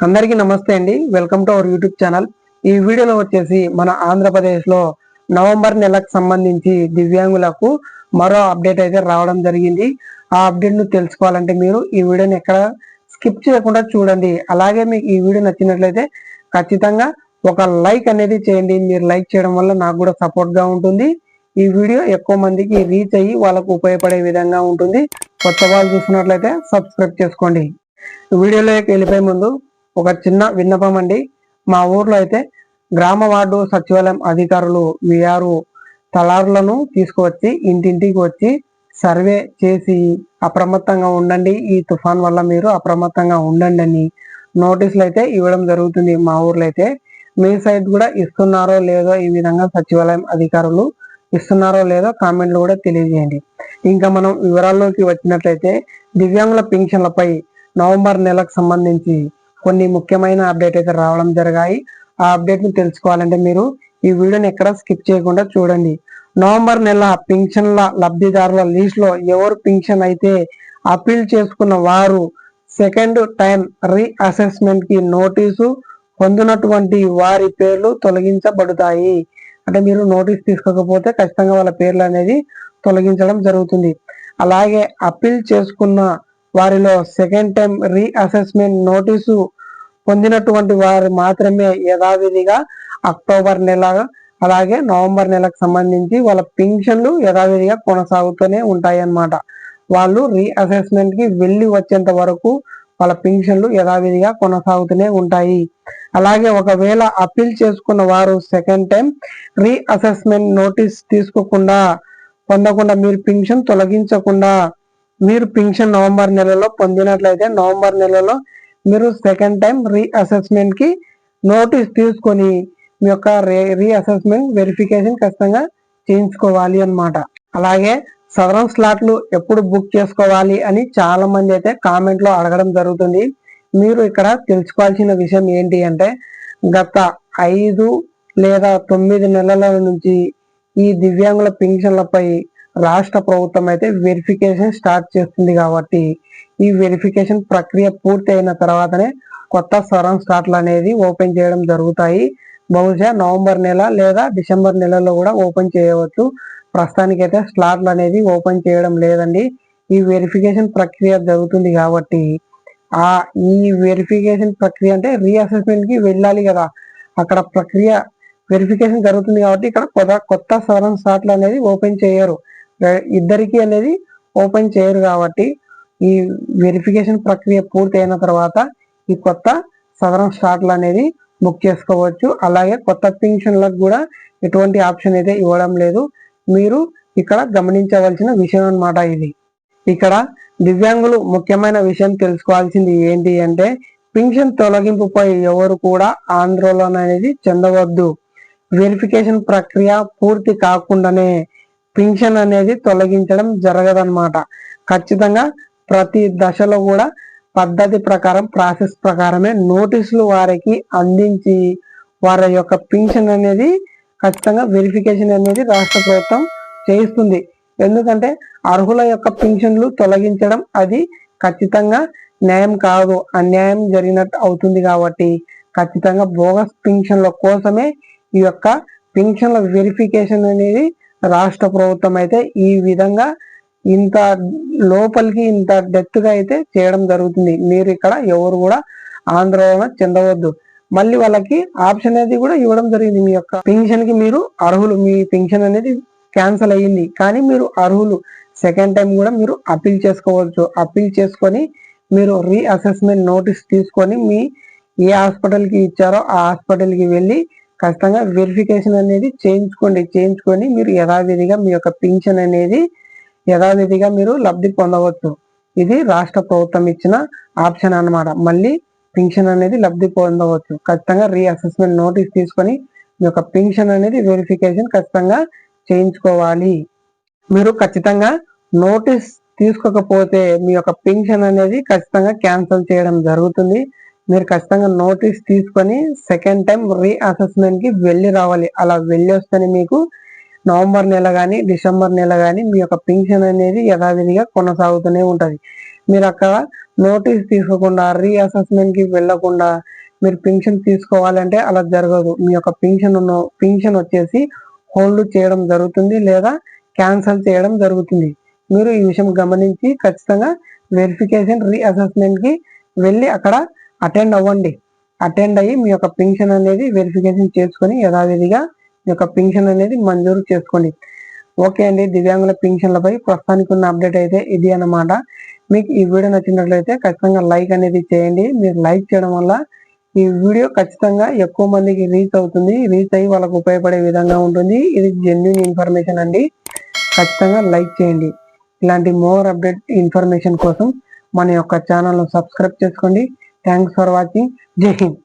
అందరికీ నమస్తే అండి. Welcome to our YouTube channel. ఈ వీడియోలో వచ్చేసి మన ఆంధ్రప్రదేశ్లో నవంబర్ నెలకు సంబంధించి దివ్యాంగులకు మరో అప్డేట్ అయితే రావడం జరిగింది. ఆ అప్డేట్ను తెలుసుకోవాలంటే మీరు ఈ వీడియోని ఎక్కడ స్కిప్ చేయకుండా చూడండి. అలాగే మీకు ఈ వీడియో నచ్చినట్లయితే ఖచ్చితంగా ఒక లైక్ అనేది చేయండి. మీరు లైక్ చేయడం వల్ల నాకు కూడా సపోర్ట్గా ఉంటుంది. ఈ వీడియో ఎక్కువ మందికి రీచ్ అయ్యి వాళ్ళకు ఉపయోగపడే విధంగా ఉంటుంది. కొత్త వాళ్ళు చూస్తున్నట్లయితే సబ్స్క్రైబ్ చేసుకోండి. వీడియోలోకి వెళ్ళిపోయే ముందు ఒక చిన్న విన్నపం అండి. మా ఊర్లో అయితే గ్రామ వార్డు సచివాలయం అధికారులు విఆర్ తలారులను తీసుకువచ్చి ఇంటింటికి వచ్చి సర్వే చేసి అప్రమత్తంగా ఉండండి, ఈ తుఫాన్ వల్ల మీరు అప్రమత్తంగా ఉండండి అని నోటీసులు అయితే ఇవ్వడం జరుగుతుంది. మా ఊర్లో అయితే మీ సైడ్ కూడా ఇస్తున్నారో లేదో, ఈ విధంగా సచివాలయం అధికారులు ఇస్తున్నారో లేదో కామెంట్లు కూడా తెలియజేయండి. ఇంకా మనం వివరాల్లోకి వచ్చినట్లయితే దివ్యాంగుల పింఛన్లపై నవంబర్ నెలకు సంబంధించి కొన్ని ముఖ్యమైన అప్డేట్ అయితే రావడం జరిగాయి. ఆ అప్డేట్ ని తెలుసుకోవాలంటే మీరు ఈ వీడియోని ఎక్కడ స్కిప్ చేయకుండా చూడండి. నవంబర్ నెల పింఛన్ల లబ్ధిదారుల లిస్ట్ లో ఎవరు పింఛన్ అయితే అపీల్ చేసుకున్న వారు సెకండ్ టైం రీఅసెస్మెంట్ కి నోటీసు పొందినటువంటి వారి పేర్లు తొలగించబడతాయి. అంటే మీరు నోటీస్ తీసుకోకపోతే ఖచ్చితంగా వాళ్ళ పేర్లు అనేది తొలగించడం జరుగుతుంది. అలాగే అపీల్ చేసుకున్న వారిలో సెకండ్ టైం రీఅసెస్మెంట్ నోటీసు పొందినటువంటి వారు మాత్రమే యథావిధిగా అక్టోబర్ నెల అలాగే నవంబర్ నెలకు సంబంధించి వాళ్ళ పింఛన్లు యథావిధిగా కొనసాగుతూనే ఉంటాయి అన్నమాట. వాళ్ళు రీఅసెస్మెంట్ కి వెళ్ళి వచ్చేంత వరకు వాళ్ళ పింఛన్లు యథావిధిగా కొనసాగుతూనే ఉంటాయి. అలాగే ఒకవేళ అపీల్ చేసుకున్న వారు సెకండ్ టైం రీఅసెస్మెంట్ నోటీస్ తీసుకోకుండా పొందకుండా మీరు పింఛన్ తొలగించకుండా మీరు పింఛన్ నవంబర్ నెలలో పొందినట్లయితే నవంబర్ నెలలో మీరు సెకండ్ టైం రీఅసెస్మెంట్ కి నోటీస్ తీసుకొని మీ యొక్క రీఅసెస్మెంట్ వెరిఫికేషన్ ఖచ్చితంగా చేయించుకోవాలి అన్నమాట. అలాగే సదరన్ స్లాట్లు ఎప్పుడు బుక్ చేసుకోవాలి అని చాలా మంది అయితే కామెంట్ లో అడగడం జరుగుతుంది. మీరు ఇక్కడ తెలుసుకోవాల్సిన విషయం ఏంటి అంటే గత 5 లేదా 9 నెలల నుంచి ఈ దివ్యాంగుల పింఛన్లపై రాష్ట్ర ప్రభుత్వం అయితే వెరిఫికేషన్ స్టార్ట్ చేస్తుంది. కాబట్టి ఈ వెరిఫికేషన్ ప్రక్రియ పూర్తి అయిన తర్వాతనే కొత్త సదరన్ స్లాట్లు అనేది ఓపెన్ చేయడం జరుగుతాయి. బహుశా నవంబర్ నెల లేదా డిసెంబర్ నెలలో కూడా ఓపెన్ చేయవచ్చు. ప్రస్తుతానికైతే స్లాట్లు అనేది ఓపెన్ చేయడం లేదండి. ఈ వెరిఫికేషన్ ప్రక్రియ జరుగుతుంది కాబట్టి ఈ వెరిఫికేషన్ ప్రక్రియ అంటే రీఅసెస్మెంట్ కి వెళ్ళాలి కదా, అక్కడ ప్రక్రియ వెరిఫికేషన్ జరుగుతుంది కాబట్టి ఇక్కడ కొత్త సదరన్ స్లాట్లు అనేది ఓపెన్ చేయరు, ఇద్దరికి అనేది ఓపెన్ చేయరు. కాబట్టి ఈ వెరిఫికేషన్ ప్రక్రియ పూర్తి అయిన తర్వాత ఈ కొత్త సదరన్ స్లాట్లు అనేది బుక్ చేసుకోవచ్చు. అలాగే కొత్త పింఛన్లకు కూడా ఎటువంటి ఆప్షన్ అయితే ఇవ్వడం లేదు. మీరు ఇక్కడ గమనించవలసిన విషయం అన్నమాట ఇది. ఇక్కడ దివ్యాంగులు ముఖ్యమైన విషయం తెలుసుకోవాల్సింది ఏంటి అంటే పింఛన్ తొలగింపుపై ఎవరు కూడా ఆందోళన అనేది చెందవద్దు. వెరిఫికేషన్ ప్రక్రియ పూర్తి కాకుండానే పింఛన్ అనేది తొలగించడం జరగదన్నమాట. ఖచ్చితంగా ప్రతి దశలో కూడా పద్ధతి ప్రకారం ప్రాసెస్ ప్రకారమే నోటీసులు వారికి అందించి వారి యొక్క పింఛన్ అనేది ఖచ్చితంగా వెరిఫికేషన్ అనేది రాష్ట్ర ప్రభుత్వం చేయిస్తుంది. ఎందుకంటే అర్హుల యొక్క పింఛన్లు తొలగించడం అది ఖచ్చితంగా న్యాయం కాదు, అన్యాయం జరిగినట్టు అవుతుంది. కాబట్టి ఖచ్చితంగా బోగస్ పింఛన్ల కోసమే ఈ యొక్క పింఛన్ల వెరిఫికేషన్ అనేది రాష్ట్ర ప్రభుత్వం అయితే ఈ విధంగా ఇంత లోపలికి ఇంత డెప్త్ గా అయితే చేయడం జరుగుతుంది. మీరు ఇక్కడ ఎవరు కూడా ఆందోళన చెందవద్దు. మళ్ళీ వాళ్ళకి ఆప్షన్ అనేది కూడా ఇవ్వడం జరిగింది. మీ యొక్క పింఛన్ కి మీరు అర్హులు, మీ పింఛన్ అనేది క్యాన్సిల్ అయ్యింది కానీ మీరు అర్హులు, సెకండ్ టైం కూడా మీరు అపీల్ చేసుకోవచ్చు. అపీల్ చేసుకొని మీరు రీఅసెస్మెంట్ నోటీస్ తీసుకొని మీ ఏ హాస్పిటల్కి ఇచ్చారో ఆ హాస్పిటల్కి వెళ్ళి ఖచ్చితంగా వెరిఫికేషన్ అనేది చేయించుకొని మీరు యథావిధిగా మీ యొక్క పింఛన్ అనేది యథావిధిగా మీరు లబ్ధి పొందవచ్చు. ఇది రాష్ట్ర ప్రభుత్వం ఇచ్చిన ఆప్షన్ అన్నమాట. మళ్ళీ పింఛన్ అనేది లబ్ధి పొందవచ్చు. ఖచ్చితంగా రీఅసెస్మెంట్ నోటీస్ తీసుకొని మీ యొక్క పింఛన్ అనేది వెరిఫికేషన్ ఖచ్చితంగా చేయించుకోవాలి. మీరు ఖచ్చితంగా నోటీస్ తీసుకోకపోతే మీ యొక్క పింఛన్ అనేది ఖచ్చితంగా క్యాన్సిల్ చేయడం జరుగుతుంది. మీరు ఖచ్చితంగా నోటీస్ తీసుకొని సెకండ్ టైం రీఅసెస్మెంట్ కి వెళ్ళి రావాలి. అలా వెళ్ళి వస్తేనే మీకు నవంబర్ నెల కానీ డిసెంబర్ నెల కానీ మీ యొక్క పింఛన్ అనేది యథావిధిగా కొనసాగుతూనే ఉంటుంది. మీరు అక్కడ నోటీస్ తీసుకోకుండా రీఅసెస్మెంట్ కి వెళ్లకుండా మీరు పింఛన్ తీసుకోవాలంటే అలా జరగదు. మీ యొక్క పింఛన్ వచ్చేసి హోల్డ్ చేయడం జరుగుతుంది లేదా క్యాన్సిల్ చేయడం జరుగుతుంది. మీరు ఈ విషయం గమనించి ఖచ్చితంగా వెరిఫికేషన్ రీఅసెస్మెంట్ కి వెళ్ళి అక్కడ అటెండ్ అవ్వండి. అటెండ్ అయ్యి మీ యొక్క పింఛన్ అనేది వెరిఫికేషన్ చేసుకొని యథావిధిగా మీ యొక్క పింఛన్ అనేది మంజూరు చేసుకోండి. ఓకే అండి, దివ్యాంగుల పింఛన్లపై ప్రస్తుతానికి ఉన్న అప్డేట్ అయితే ఇది అన్నమాట. మీకు ఈ వీడియో నచ్చినట్లయితే ఖచ్చితంగా లైక్ అనేది చేయండి. మీరు లైక్ చేయడం వల్ల ఈ వీడియో ఖచ్చితంగా ఎక్కువ మందికి రీచ్ అవుతుంది. రీచ్ అయ్యి వాళ్ళకు ఉపయోగపడే విధంగా ఉంటుంది. ఇది జెన్యూన్ ఇన్ఫర్మేషన్ అండి. ఖచ్చితంగా లైక్ చేయండి. ఇలాంటి మోర్ అప్డేట్ ఇన్ఫర్మేషన్ కోసం మన యొక్క ఛానల్ను సబ్స్క్రైబ్ చేసుకోండి. Thanks for watching. జై హింద్.